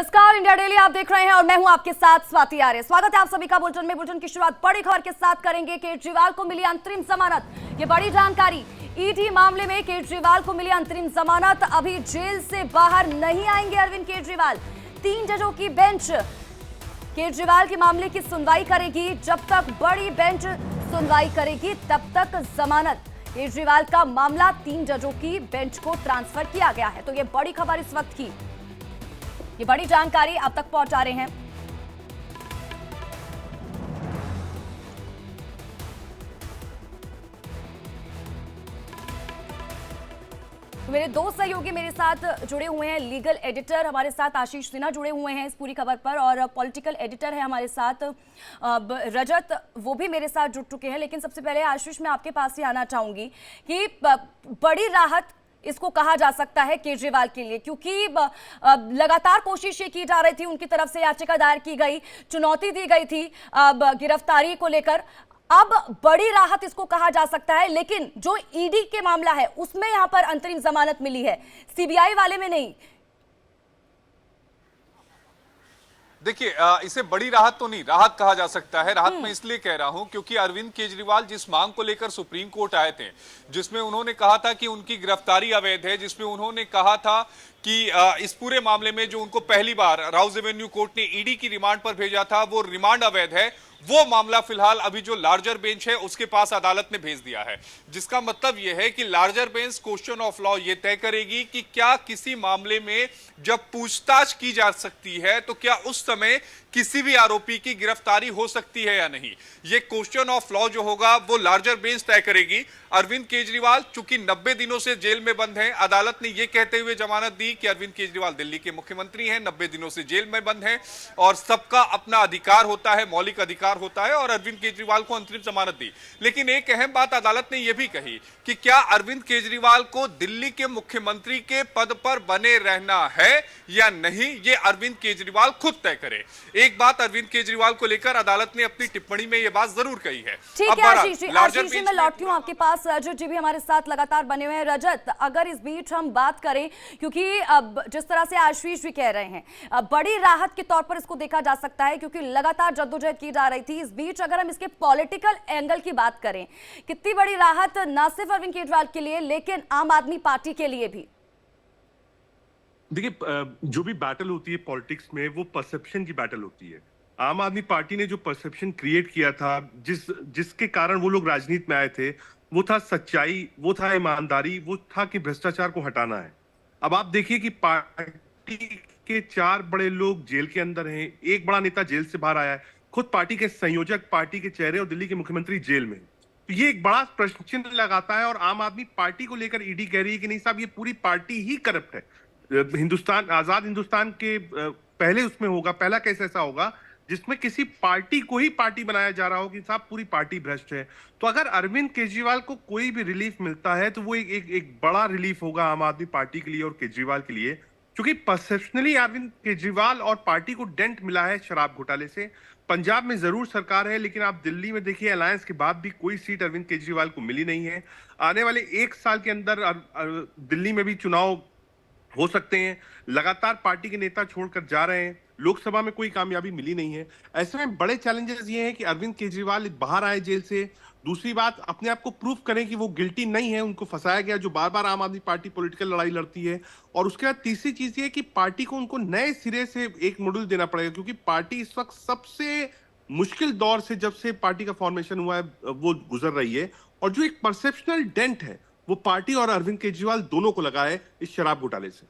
नमस्कार, India daily आप देख रहे हैं और मैं हूं आपके साथ स्वाति आर्य। स्वागत है आप सभी का बुलेटिन में। बुलेटिन की शुरुआत बड़ी खबर के साथ करेंगे। केजरीवाल को मिली अंतरिम जमानत, ये बड़ी जानकारी। ईडी मामले में केजरीवाल को मिली अंतरिम जमानत। अभी जेल से बाहर नहीं आएंगे अरविंद केजरीवाल। 3 जजों की बेंच केजरीवाल के मामले की सुनवाई करेगी। जब तक बड़ी बेंच सुनवाई करेगी तब तक जमानत। केजरीवाल का मामला 3 जजों की बेंच को ट्रांसफर किया गया है। तो ये बड़ी खबर इस वक्त की, ये बड़ी जानकारी आप तक पहुंचा रहे हैं। मेरे 2 सहयोगी मेरे साथ जुड़े हुए हैं। लीगल एडिटर हमारे साथ आशीष सिन्हा जुड़े हुए हैं इस पूरी खबर पर, और पॉलिटिकल एडिटर है हमारे साथ रजत, वो भी मेरे साथ जुड़ चुके हैं। लेकिन सबसे पहले आशीष, मैं आपके पास ही आना चाहूंगी कि बड़ी राहत इसको कहा जा सकता है केजरीवाल के लिए, क्योंकि लगातार कोशिश ये की जा रही थी, उनकी तरफ से याचिका दायर की गई, चुनौती दी गई थी गिरफ्तारी को लेकर। अब बड़ी राहत इसको कहा जा सकता है, लेकिन जो ईडी के मामला है उसमें यहां पर अंतरिम जमानत मिली है, सीबीआई वाले में नहीं। देखिए, इसे बड़ी राहत तो नहीं, राहत कहा जा सकता है। राहत मैं इसलिए कह रहा हूं क्योंकि अरविंद केजरीवाल जिस मांग को लेकर सुप्रीम कोर्ट आए थे, जिसमें उन्होंने कहा था कि उनकी गिरफ्तारी अवैध है, जिसमें उन्होंने कहा था कि इस पूरे मामले में जो उनको पहली बार राउज एवेन्यू कोर्ट ने ईडी की रिमांड पर भेजा था वो रिमांड अवैध है, वो मामला फिलहाल अभी जो लार्जर बेंच है उसके पास अदालत ने भेज दिया है। जिसका मतलब यह है कि larger bench question of law ये तय करेगी कि क्या किसी मामले में जब पूछताछ की जा सकती है तो क्या उस समय किसी भी आरोपी की गिरफ्तारी हो सकती है या नहीं। ये क्वेश्चन ऑफ लॉ जो होगा वो लार्जर बेंच तय करेगी। अरविंद केजरीवाल चूंकि 90 दिनों से जेल में बंद हैं, अदालत ने यह कहते हुए जमानत दी कि अरविंद केजरीवाल दिल्ली के मुख्यमंत्री हैं, 90 दिनों से जेल में बंद हैं और सबका अपना अधिकार होता है, मौलिक अधिकार होता है, और अरविंद केजरीवाल को अंतरिम जमानत दी। लेकिन एक अहम बात अदालत ने यह भी कही कि क्या अरविंद केजरीवाल को दिल्ली के मुख्यमंत्री के पद पर बने रहना है या नहीं, यह अरविंद केजरीवाल खुद तय करे। एक बात अरविंद केजरीवाल को लेकर अदालत ने अपनी टिप्पणी में यह बात जरूर कही है। ठीक है आशीष जी, मैं लौटती हूं आपके पास। रजत जी भी हमारे साथ लगातार बने हुए हैं। रजत, अगर इस बीच हम बात करें, क्योंकि अब जिस तरह से आशीष भी कह रहे हैं, बड़ी राहत के तौर पर इसको देखा जा सकता है क्योंकि लगातार जद्दोजहद की जा रही थी। इस बीच अगर हम इसके पॉलिटिकल एंगल की बात करें, कितनी बड़ी राहत न सिर्फ अरविंद केजरीवाल के लिए लेकिन आम आदमी पार्टी के लिए भी। देखिए, जो भी बैटल होती है पॉलिटिक्स में वो परसेप्शन की बैटल होती है। आम आदमी पार्टी ने जो परसेप्शन क्रिएट किया था, जिसके कारण वो लोग राजनीति में आए थे, वो था सच्चाई, वो था ईमानदारी, वो था कि भ्रष्टाचार को हटाना है। अब आप देखिए कि पार्टी के 4 बड़े लोग जेल के अंदर हैं, एक बड़ा नेता जेल से बाहर आया है, खुद पार्टी के संयोजक, पार्टी के चेहरे और दिल्ली के मुख्यमंत्री जेल में। तो ये एक बड़ा प्रश्न चिन्ह लगाता है और आम आदमी पार्टी को लेकर ईडी कह रही है कि नहीं साहब, ये पूरी पार्टी ही करप्ट है। हिंदुस्तान, आजाद हिंदुस्तान के पहले उसमें होगा, पहला केस ऐसा होगा जिसमें किसी पार्टी को ही पार्टी बनाया जा रहा हो कि साहब पूरी पार्टी भ्रष्ट है। तो अगर अरविंद केजरीवाल को कोई भी रिलीफ मिलता है तो वो एक बड़ा रिलीफ होगा आम आदमी पार्टी के लिए और केजरीवाल के लिए, क्योंकि परसेप्शनली अरविंद केजरीवाल और पार्टी को डेंट मिला है शराब घोटाले से। पंजाब में जरूर सरकार है, लेकिन आप दिल्ली में देखिए अलायंस के बाद भी कोई सीट अरविंद केजरीवाल को मिली नहीं है। आने वाले 1 साल के अंदर दिल्ली में भी चुनाव हो सकते हैं। लगातार पार्टी के नेता छोड़कर जा रहे हैं, लोकसभा में कोई कामयाबी मिली नहीं है। ऐसे में बड़े चैलेंजेस ये हैं कि अरविंद केजरीवाल बाहर आए जेल से, दूसरी बात अपने आप को प्रूफ करें कि वो गिल्टी नहीं है, उनको फंसाया गया, जो बार बार आम आदमी पार्टी पॉलिटिकल लड़ाई लड़ती है। और उसके बाद तीसरी चीज ये कि पार्टी को उनको नए सिरे से एक मॉडल देना पड़ेगा, क्योंकि पार्टी इस वक्त सबसे मुश्किल दौर से, जब से पार्टी का फॉर्मेशन हुआ है, वो गुजर रही है। और जो एक परसेप्शनल डेंट है वो पार्टी और अरविंद केजरीवाल दोनों को लगा है इस शराब घोटाले से।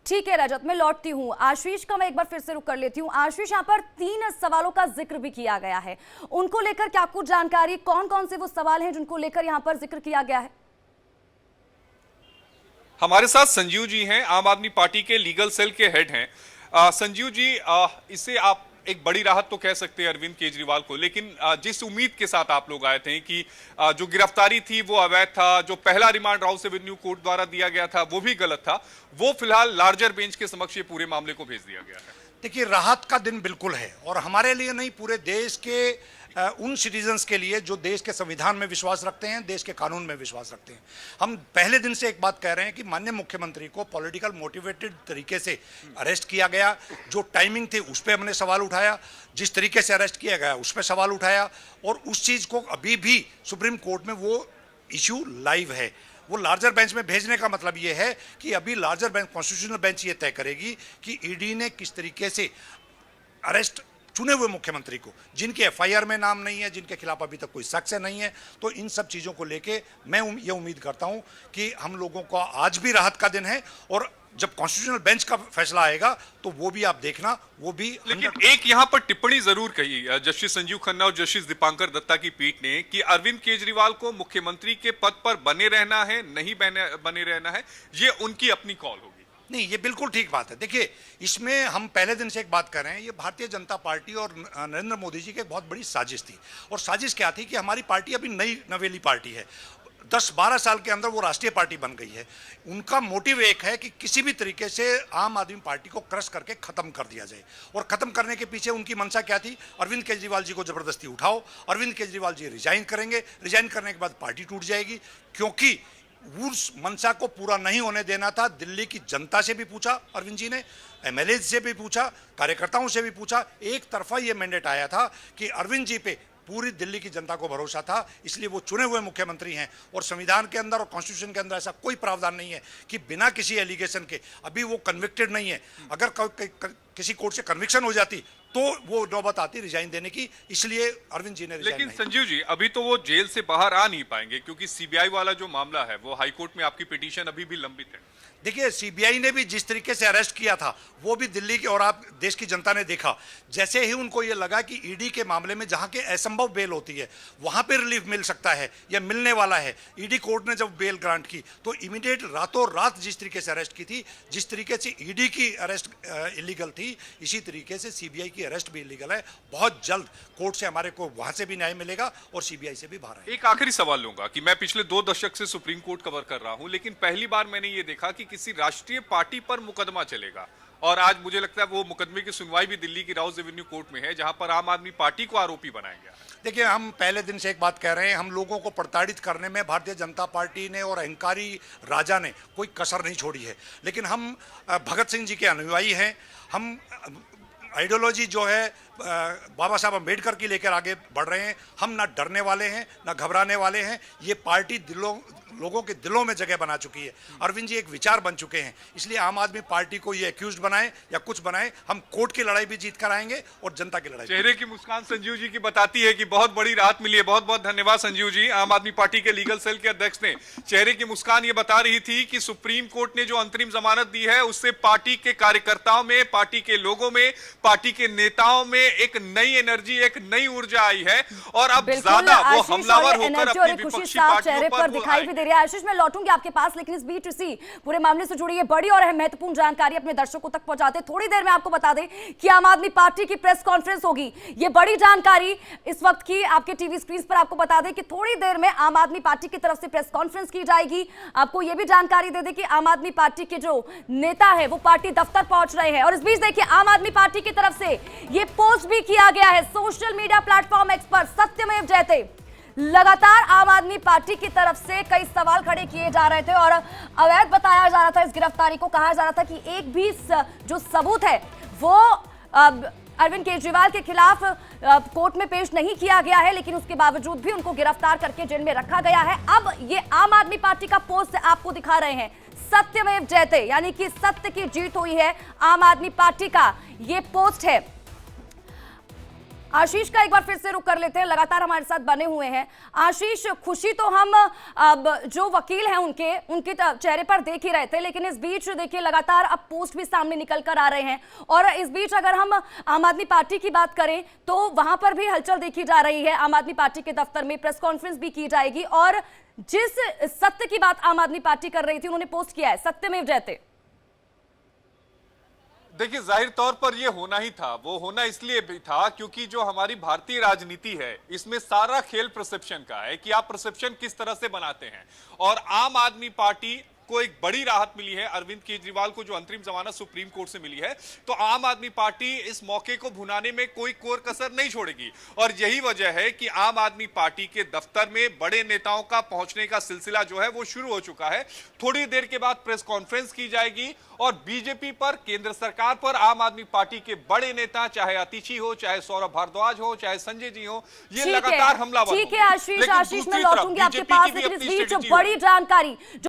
ठीक है रजत, मैं लौटती हूं। आशीष का मैं एक बार फिर से रुक कर लेती हूं। आशीष, यहां पर 3 सवालों का जिक्र भी किया गया है, उनको लेकर क्या कुछ जानकारी, कौन कौन से वो सवाल हैं जिनको लेकर यहां पर जिक्र किया गया है? हमारे साथ संजीव जी हैं, आम आदमी पार्टी के लीगल सेल के हेड हैं। संजीव जी, इसे आप एक बड़ी राहत तो कह सकते हैं अरविंद केजरीवाल को, लेकिन जिस उम्मीद के साथ आप लोग आए थे कि जो गिरफ्तारी थी वो अवैध था, जो पहला रिमांड राउस एवेन्यू कोर्ट द्वारा दिया गया था वो भी गलत था, वो फिलहाल लार्जर बेंच के समक्ष ये पूरे मामले को भेज दिया गया है। देखिए, राहत का दिन बिल्कुल है, और हमारे लिए नहीं, पूरे देश के उन सिटीजन्स के लिए जो देश के संविधान में विश्वास रखते हैं, देश के कानून में विश्वास रखते हैं। हम पहले दिन से एक बात कह रहे हैं कि माननीय मुख्यमंत्री को पॉलिटिकल मोटिवेटेड तरीके से अरेस्ट किया गया। जो टाइमिंग थी उस पर हमने सवाल उठाया, जिस तरीके से अरेस्ट किया गया उस पर सवाल उठाया, और उस चीज़ को अभी भी सुप्रीम कोर्ट में वो इशू लाइव है। वो लार्जर बेंच में भेजने का मतलब ये है कि अभी लार्जर बेंच, कॉन्स्टिट्यूशनल बेंच ये तय करेगी कि ईडी ने किस तरीके से अरेस्ट चुने हुए मुख्यमंत्री को, जिनके एफआईआर में नाम नहीं है, जिनके खिलाफ अभी तक कोई शख्स नहीं है, तो इन सब चीज़ों को लेके मैं ये उम्मीद करता हूं कि हम लोगों का आज भी राहत का दिन है, और जब कॉन्स्टिट्यूशनल बेंच का फैसला आएगा तो वो भी आप देखना, वो भी। लेकिन एक यहां पर टिप्पणी जरूर कही जस्टिस संजीव खन्ना और जस्टिस दीपांकर दत्ता की पीठ ने कि अरविंद केजरीवाल को मुख्यमंत्री के पद पर बने रहना है, नहीं बने रहना है, ये उनकी अपनी कॉल होगी। नहीं, ये बिल्कुल ठीक बात है। देखिए, इसमें हम पहले दिन से एक बात कर रहे हैं, ये भारतीय जनता पार्टी और नरेंद्र मोदी जी की एक बहुत बड़ी साजिश थी। और साजिश क्या थी कि हमारी पार्टी अभी नई नवेली पार्टी है, 10-12 साल के अंदर वो राष्ट्रीय पार्टी बन गई है। उनका मोटिव एक है कि किसी भी तरीके से आम आदमी पार्टी को क्रश करके खत्म कर दिया जाए। और खत्म करने के पीछे उनकी मंशा क्या थी? अरविंद केजरीवाल जी को जबरदस्ती उठाओ, अरविंद केजरीवाल जी रिजाइन करेंगे, रिजाइन करने के बाद पार्टी टूट जाएगी। क्योंकि उस मंशा को पूरा नहीं होने देना था। दिल्ली की जनता से भी पूछा अरविंद जी ने, एमएलए से भी पूछा, कार्यकर्ताओं से भी पूछा, एक तरफा ये मैंडेट आया था कि अरविंद जी पे पूरी दिल्ली की जनता को भरोसा था, इसलिए वो चुने हुए मुख्यमंत्री हैं। और संविधान के अंदर और कॉन्स्टिट्यूशन के अंदर ऐसा कोई प्रावधान नहीं है कि बिना किसी एलिगेशन के, अभी वो कन्विक्टेड नहीं है, अगर किसी कोर्ट से कन्विक्शन हो जाती तो वो नौबत आती रिजाइन देने की, इसलिए अरविंद जी ने रिजाइन लेकिन नहीं। संजीव जी, अभी तो वो जेल से बाहर आ नहीं पाएंगे क्योंकि सीबीआई वाला जो मामला है वो हाईकोर्ट में आपकी पिटीशन अभी भी लंबित है। देखिए, सीबीआई ने भी जिस तरीके से अरेस्ट किया था वो भी दिल्ली के और आप देश की जनता ने देखा। जैसे ही उनको ये लगा कि ईडी के मामले में जहां के असंभव बेल होती है वहां पे रिलीफ मिल सकता है या मिलने वाला है, ईडी कोर्ट ने जब बेल ग्रांट की तो इमीडिएट रातों रात जिस तरीके से अरेस्ट की थी, जिस तरीके से ईडी की अरेस्ट इलीगल थी, इसी तरीके से सीबीआई की अरेस्ट भी इलीगल है। बहुत जल्द कोर्ट से हमारे को वहां से भी न्याय मिलेगा और सीबीआई से भी बाहर आएगा। एक आखिरी सवाल लूंगा कि मैं पिछले 2 दशक से सुप्रीम कोर्ट कवर कर रहा हूं, लेकिन पहली बार मैंने ये देखा कि किसी राष्ट्रीय पार्टी पर मुकदमा चलेगा। और आज मुझे लगता है वो मुकदमे की सुनवाई भी दिल्ली की राउज एवेन्यू कोर्ट में है, जहां पर आम आदमी पार्टी को आरोपी बनाया गया है। देखिए, हम पहले दिन से एक बात कह रहे हैं, हम लोगों को प्रताड़ित करने में भारतीय जनता पार्टी ने और अहंकारी राजा ने कोई कसर नहीं छोड़ी है। लेकिन हम भगत सिंह जी के अनुयायी हैं। हम आइडियोलॉजी जो है बाबा साहब अम्बेडकर की लेकर आगे बढ़ रहे हैं। हम ना डरने वाले हैं ना घबराने वाले हैं। ये पार्टी लोगों के दिलों में जगह बना चुकी है। अरविंद जी एक विचार बन चुके हैं, इसलिए आम आदमी पार्टी को ये एक्यूज्ड बनाए या कुछ बनाए, हम कोर्ट की लड़ाई भी जीत कर आएंगे और जनता की लड़ाई। चेहरे की मुस्कान संजीव जी की बताती है कि बहुत बड़ी राहत मिली है। बहुत बहुत धन्यवाद संजीव जी। आम आदमी पार्टी के लीगल सेल के अध्यक्ष ने चेहरे की मुस्कान ये बता रही थी कि सुप्रीम कोर्ट ने जो अंतरिम जमानत दी है उससे पार्टी के कार्यकर्ताओं में, पार्टी के लोगों में, पार्टी के नेताओं में एक नई एनर्जी, एक नई ऊर्जा आई है और अब ज्यादा वो हमलावर होकर अपनी विपक्षी पार्टियों पर दिखाई भी दे रही है। आशीष, मैं लौटूंगी आपके पास, लेकिन इस बीच इसी पूरे मामले से जुड़ी ये बड़ी और महत्वपूर्ण जानकारी अपने दर्शकों तक पहुंचाते थोड़ी देर में आपको बता दें कि आम आदमी पार्टी की प्रेस कॉन्फ्रेंस होगी। ये बड़ी जानकारी इस वक्त की आपके टीवी स्क्रीन पर आपको बता दें कि थोड़ी देर में आम आदमी पार्टी की तरफ से प्रेस कॉन्फ्रेंस की जाएगी। आपको यह भी जानकारी दे दें कि आम आदमी पार्टी के जो नेता है वो पार्टी दफ्तर पहुंच रहे हैं। और इस बीच देखिए, आम आदमी पार्टी की तरफ से ये पोस्ट भी किया गया है सोशल मीडिया प्लेटफॉर्म एक्स पर, सत्यमेव जयते। लगातार आम आदमी पार्टी की तरफ से कई सवाल खड़े किए जा रहे थे और अवैध बताया जा रहा था इस गिरफ्तारी को। कहा जा रहा था कि एक भी जो सबूत है वो अरविंद केजरीवाल के खिलाफ कोर्ट में पेश नहीं किया गया है, लेकिन उसके बावजूद भी उनको गिरफ्तार करके जेल में रखा गया है। अब ये आम आदमी पार्टी का पोस्ट आपको दिखा रहे हैं, सत्यमेव जयते, यानी कि सत्य की जीत हुई है। आम आदमी पार्टी का ये पोस्ट है। आशीष का एक बार फिर से रुख कर लेते हैं, लगातार हमारे साथ बने हुए हैं। आशीष, खुशी तो हम जो वकील हैं उनके चेहरे पर देख ही रहे थे, लेकिन इस बीच देखिए लगातार अब पोस्ट भी सामने निकल कर आ रहे हैं। और इस बीच अगर हम आम आदमी पार्टी की बात करें तो वहां पर भी हलचल देखी जा रही है। आम आदमी पार्टी के दफ्तर में प्रेस कॉन्फ्रेंस भी की जाएगी और जिस सत्य की बात आम आदमी पार्टी कर रही थी उन्होंने पोस्ट किया है, सत्यमेव जयते। देखिए, जाहिर तौर पर यह होना ही था। वो होना इसलिए भी था क्योंकि जो हमारी भारतीय राजनीति है इसमें सारा खेल परसेप्शन का है कि आप परसेप्शन किस तरह से बनाते हैं। और आम आदमी पार्टी को एक बड़ी राहत मिली है अरविंद केजरीवाल को, जो अंतरिम जमानत सुप्रीम कोर्ट से मिली है, तो आम आदमी पार्टी इस मौके को भुनाने में कोई कोर कसर नहीं छोड़ेगी। और यही वजह है कि आम आदमी पार्टी के दफ्तर में बड़े नेताओं का पहुंचने का सिलसिला जो है वो शुरू हो चुका है। थोड़ी देर के बाद प्रेस कॉन्फ्रेंस की जाएगी और बीजेपी पर, केंद्र सरकार पर आम आदमी पार्टी के बड़े नेता, चाहे अतिशी हो, चाहे सौरभ भारद्वाज हो, चाहे संजय जी हो, ये लगातार हमलावर ठीक है होंगे। आशीष, लेकिन आशीष मैं दूसरी तरफ लौटूंगी आपके बीजेपी पास, की भी लेकिन अपनी इस बीच स्ट्रेटेजी है। बड़ी जानकारी